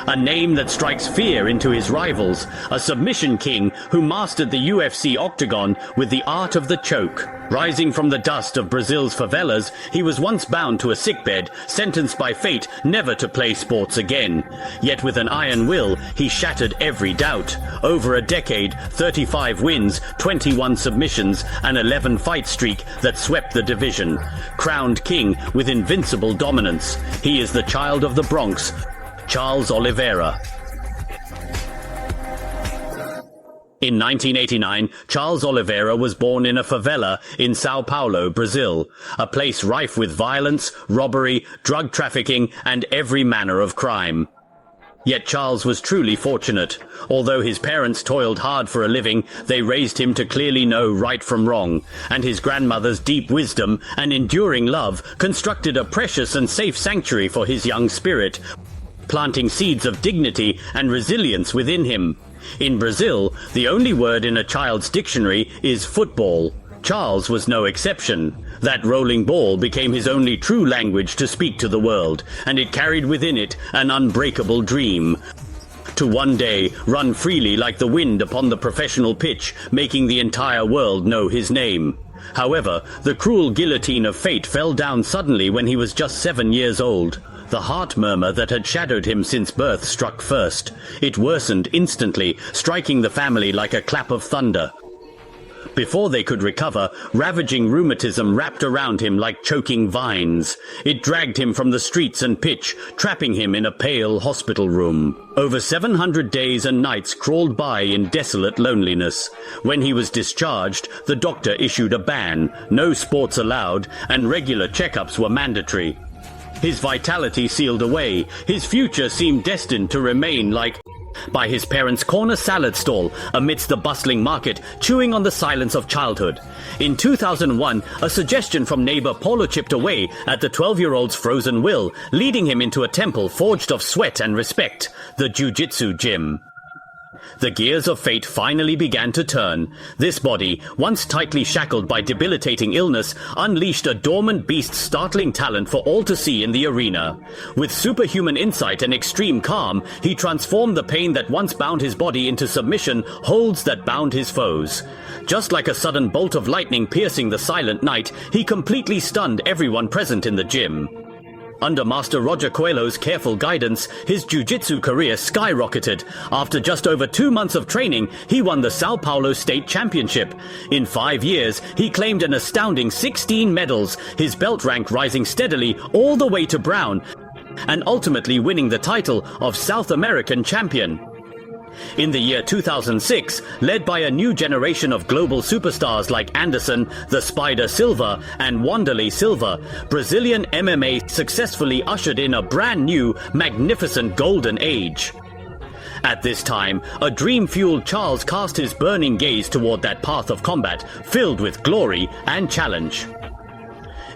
A name that strikes fear into his rivals, a submission king who mastered the UFC octagon with the art of the choke. Rising from the dust of Brazil's favelas, he was once bound to a sickbed, sentenced by fate never to play sports again. Yet with an iron will, he shattered every doubt. Over a decade, 35 wins, 21 submissions, an 11-fight streak that swept the division. Crowned king with invincible dominance. He is the child of the Bronx, Charles Oliveira. In 1989, Charles Oliveira was born in a favela in Sao Paulo, Brazil, a place rife with violence, robbery, drug trafficking, and every manner of crime. Yet Charles was truly fortunate. Although his parents toiled hard for a living, they raised him to clearly know right from wrong, and his grandmother's deep wisdom and enduring love constructed a precious and safe sanctuary for his young spirit, planting seeds of dignity and resilience within him. In Brazil, the only word in a child's dictionary is football. Charles was no exception. That rolling ball became his only true language to speak to the world, and it carried within it an unbreakable dream. To one day run freely like the wind upon the professional pitch, making the entire world know his name. However, the cruel guillotine of fate fell down suddenly when he was just 7 years old. The heart murmur that had shadowed him since birth struck first. It worsened instantly, striking the family like a clap of thunder. Before they could recover, ravaging rheumatism wrapped around him like choking vines. It dragged him from the streets and pitch, trapping him in a pale hospital room. Over 700 days and nights crawled by in desolate loneliness. When he was discharged, the doctor issued a ban, no sports allowed, and regular checkups were mandatory. His vitality sealed away. His future seemed destined to remain like by his parents' corner salad stall amidst the bustling market, chewing on the silence of childhood. In 2001, a suggestion from neighbor Paulo chipped away at the 12-year-old's frozen will, leading him into a temple forged of sweat and respect, the jiu-jitsu gym. The gears of fate finally began to turn. This body, once tightly shackled by debilitating illness, unleashed a dormant beast's startling talent for all to see in the arena. With superhuman insight and extreme calm, he transformed the pain that once bound his body into submission holds that bound his foes. Just like a sudden bolt of lightning piercing the silent night, he completely stunned everyone present in the gym. Under Master Roger Coelho's careful guidance, his jiu-jitsu career skyrocketed. After just over 2 months of training, he won the Sao Paulo State Championship. In 5 years, he claimed an astounding 16 medals, his belt rank rising steadily all the way to brown, and ultimately winning the title of South American champion. In the year 2006, led by a new generation of global superstars like Anderson, the Spider Silva, and Wanderlei Silva, Brazilian MMA successfully ushered in a brand new, magnificent golden age. At this time, a dream-fueled Charles cast his burning gaze toward that path of combat, filled with glory and challenge.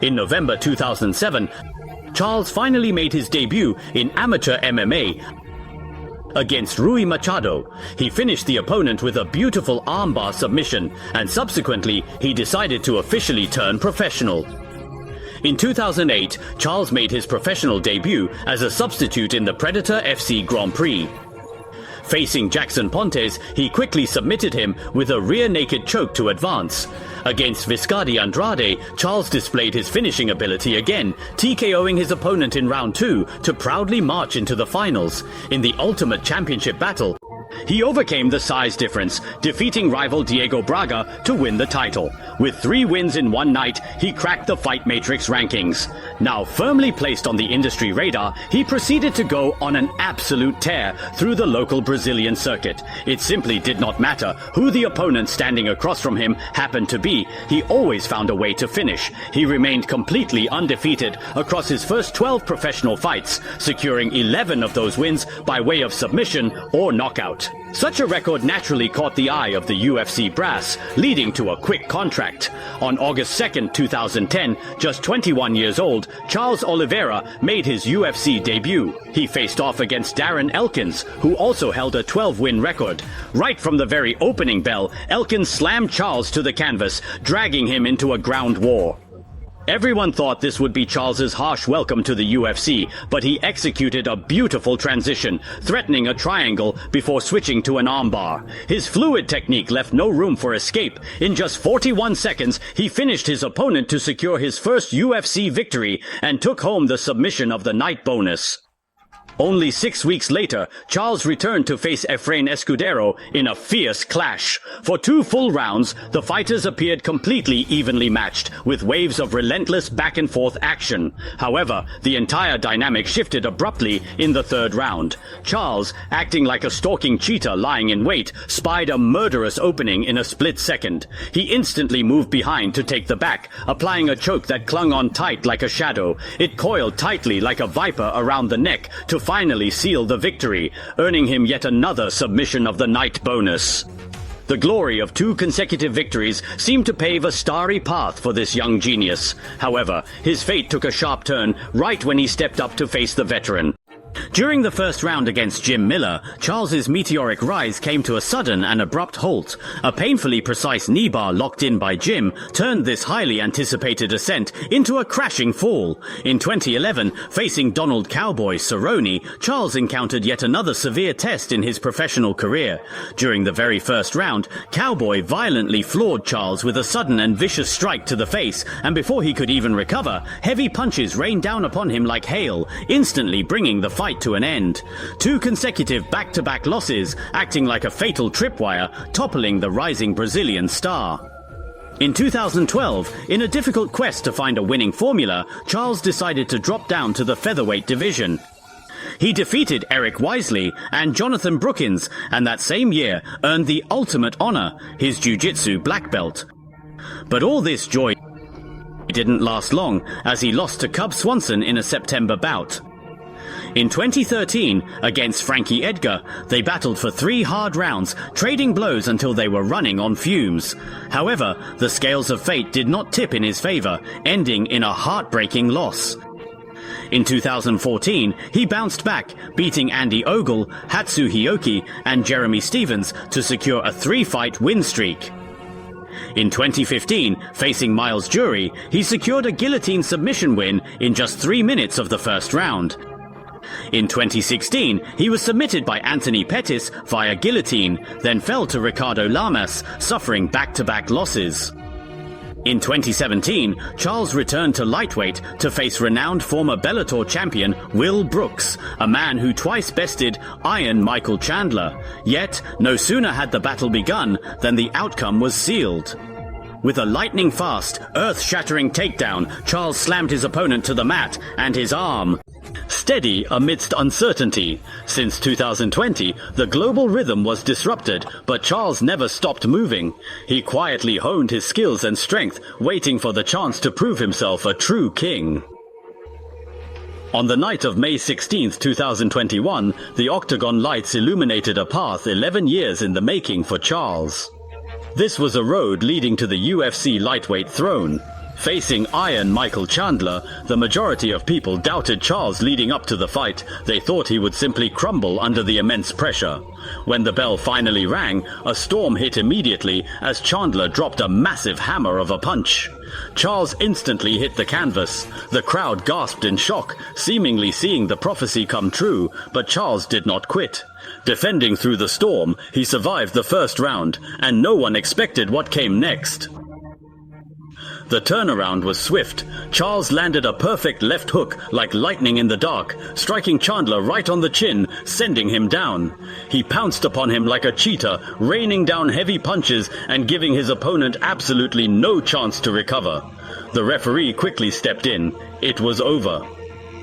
In November 2007, Charles finally made his debut in amateur MMA, against Rui Machado. He finished the opponent with a beautiful armbar submission, and subsequently he decided to officially turn professional. In 2008, Charles made his professional debut as a substitute in the Predator FC Grand Prix. Facing Jackson Pontes, he quickly submitted him with a rear naked choke to advance. Against Viscardi Andrade, Charles displayed his finishing ability again, TKOing his opponent in round 2 to proudly march into the finals. In the ultimate championship battle, he overcame the size difference, defeating rival Diego Braga to win the title. With 3 wins in one night, he cracked the Fight Matrix rankings. Now firmly placed on the industry radar, he proceeded to go on an absolute tear through the local Brazilian circuit. It simply did not matter who the opponent standing across from him happened to be. He always found a way to finish. He remained completely undefeated across his first 12 professional fights, securing 11 of those wins by way of submission or knockout. Such a record naturally caught the eye of the UFC brass, leading to a quick contract. On August 2nd, 2010, just 21 years old, Charles Oliveira made his UFC debut. He faced off against Darren Elkins, who also held a 12-win record. Right from the very opening bell, Elkins slammed Charles to the canvas, dragging him into a ground war. Everyone thought this would be Charles's harsh welcome to the UFC, but he executed a beautiful transition, threatening a triangle before switching to an armbar. His fluid technique left no room for escape. In just 41 seconds, he finished his opponent to secure his first UFC victory and took home the submission of the night bonus. Only 6 weeks later, Charles returned to face Efrain Escudero in a fierce clash. For 2 full rounds, the fighters appeared completely evenly matched, with waves of relentless back-and-forth action. However, the entire dynamic shifted abruptly in the 3rd round. Charles, acting like a stalking cheetah lying in wait, spied a murderous opening in a split second. He instantly moved behind to take the back, applying a choke that clung on tight like a shadow. It coiled tightly like a viper around the neck to finally seal the victory, earning him yet another submission of the night bonus. The glory of 2 consecutive victories seemed to pave a starry path for this young genius. However, his fate took a sharp turn right when he stepped up to face the veteran. During the first round against Jim Miller, Charles's meteoric rise came to a sudden and abrupt halt. A painfully precise knee bar locked in by Jim turned this highly anticipated ascent into a crashing fall. In 2011, facing Donald Cowboy Cerrone, Charles encountered yet another severe test in his professional career. During the very first round, Cowboy violently floored Charles with a sudden and vicious strike to the face, and before he could even recover, heavy punches rained down upon him like hail, instantly bringing the fight to an end. 2 consecutive back-to-back losses, acting like a fatal tripwire, toppling the rising Brazilian star. In 2012, in a difficult quest to find a winning formula, Charles decided to drop down to the featherweight division. He defeated Eric Wisely and Jonathan Brookins, and that same year earned the ultimate honor, his jiu-jitsu black belt. But all this joy didn't last long, as he lost to Cub Swanson in a September bout. In 2013, against Frankie Edgar, they battled for 3 hard rounds, trading blows until they were running on fumes. However, the scales of fate did not tip in his favor, ending in a heartbreaking loss. In 2014, he bounced back, beating Andy Ogle, Hatsu Hioki, and Jeremy Stevens to secure a 3-fight win streak. In 2015, facing Miles Jury, he secured a guillotine submission win in just 3 minutes of the first round. In 2016, he was submitted by Anthony Pettis via guillotine, then fell to Ricardo Lamas, suffering back-to-back losses. In 2017, Charles returned to lightweight to face renowned former Bellator champion Will Brooks, a man who twice bested Iron Michael Chandler. Yet, no sooner had the battle begun than the outcome was sealed. With a lightning-fast, earth-shattering takedown, Charles slammed his opponent to the mat and his arm steady amidst uncertainty. Since 2020, the global rhythm was disrupted, but Charles never stopped moving. He quietly honed his skills and strength, waiting for the chance to prove himself a true king. On the night of May 16, 2021, the Octagon lights illuminated a path 11 years in the making for Charles. This was a road leading to the UFC lightweight throne. Facing Iron Michael Chandler, the majority of people doubted Charles leading up to the fight. They thought he would simply crumble under the immense pressure. When the bell finally rang, a storm hit immediately as Chandler dropped a massive hammer of a punch. Charles instantly hit the canvas. The crowd gasped in shock, seemingly seeing the prophecy come true, but Charles did not quit. Defending through the storm, he survived the first round, and no one expected what came next. The turnaround was swift. Charles landed a perfect left hook like lightning in the dark, striking Chandler right on the chin, sending him down. He pounced upon him like a cheetah, raining down heavy punches and giving his opponent absolutely no chance to recover. The referee quickly stepped in. It was over.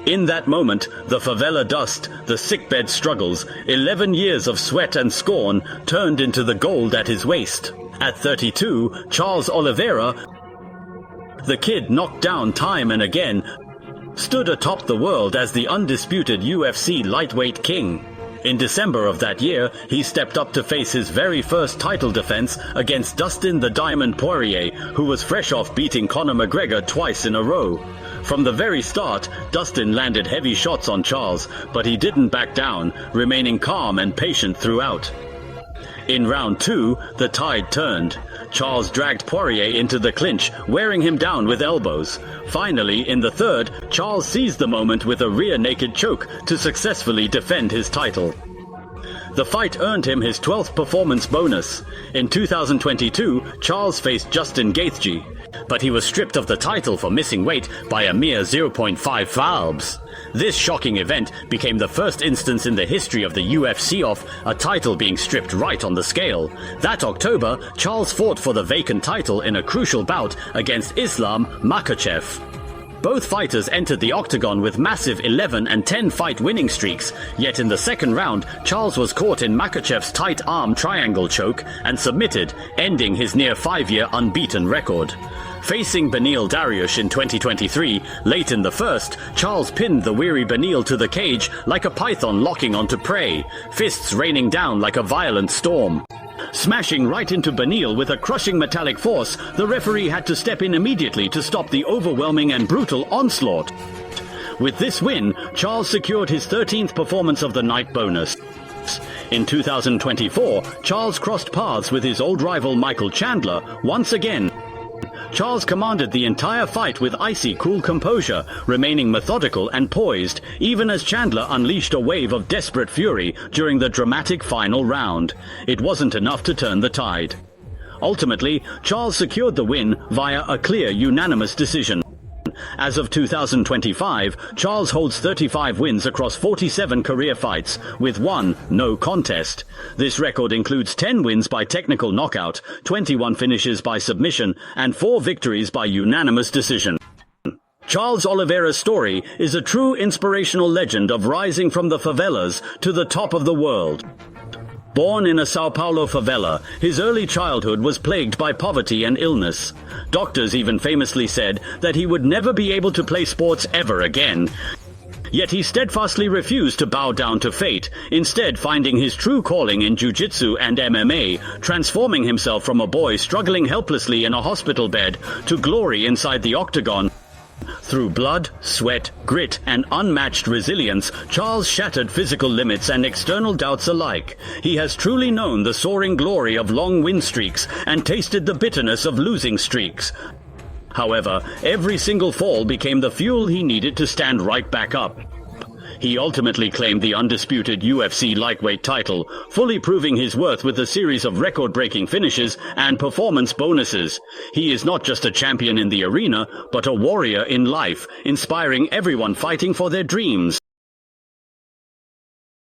In that moment, the favela dust, the sickbed struggles, 11 years of sweat and scorn turned into the gold at his waist. At 32, Charles Oliveira, the kid knocked down time and again, stood atop the world as the undisputed UFC lightweight king. In December of that year, he stepped up to face his very first title defense against Dustin the Diamond Poirier, who was fresh off beating Conor McGregor twice in a row. From the very start, Dustin landed heavy shots on Charles, but he didn't back down, remaining calm and patient throughout. In round 2, the tide turned. Charles dragged Poirier into the clinch, wearing him down with elbows. Finally, in the third, Charles seized the moment with a rear naked choke to successfully defend his title. The fight earned him his 12th performance bonus. In 2022, Charles faced Dustin gaethje, but he was stripped of the title for missing weight by a mere 0.5 valbs. This shocking event became the first instance in the history of the UFC of a title being stripped right on the scale. That October, Charles fought for the vacant title in a crucial bout against Islam Makhachev. Both fighters entered the octagon with massive 11 and 10 fight winning streaks, yet in the second round, Charles was caught in Makhachev's tight arm triangle choke and submitted, ending his near 5-year unbeaten record. Facing Beneil Dariush in 2023, late in the first, Charles pinned the weary Beneil to the cage like a python locking onto prey, fists raining down like a violent storm. Smashing right into Beneil with a crushing metallic force, the referee had to step in immediately to stop the overwhelming and brutal onslaught. With this win, Charles secured his 13th performance of the night bonus. In 2024, Charles crossed paths with his old rival Michael Chandler once again. Charles commanded the entire fight with icy cool composure, remaining methodical and poised, even as Chandler unleashed a wave of desperate fury during the dramatic final round. It wasn't enough to turn the tide. Ultimately, Charles secured the win via a clear unanimous decision. As of 2025, Charles holds 35 wins across 47 career fights, with 1 no contest. This record includes 10 wins by technical knockout, 21 finishes by submission, and 4 victories by unanimous decision. Charles Oliveira's story is a true inspirational legend of rising from the favelas to the top of the world. Born in a Sao Paulo favela, his early childhood was plagued by poverty and illness. Doctors even famously said that he would never be able to play sports ever again. Yet he steadfastly refused to bow down to fate, instead finding his true calling in jiu-jitsu and MMA, transforming himself from a boy struggling helplessly in a hospital bed to glory inside the octagon. Through blood, sweat, grit, and unmatched resilience, Charles shattered physical limits and external doubts alike. He has truly known the soaring glory of long win streaks and tasted the bitterness of losing streaks. However, every single fall became the fuel he needed to stand right back up. He ultimately claimed the undisputed UFC lightweight title, fully proving his worth with a series of record-breaking finishes and performance bonuses. He is not just a champion in the arena, but a warrior in life, inspiring everyone fighting for their dreams.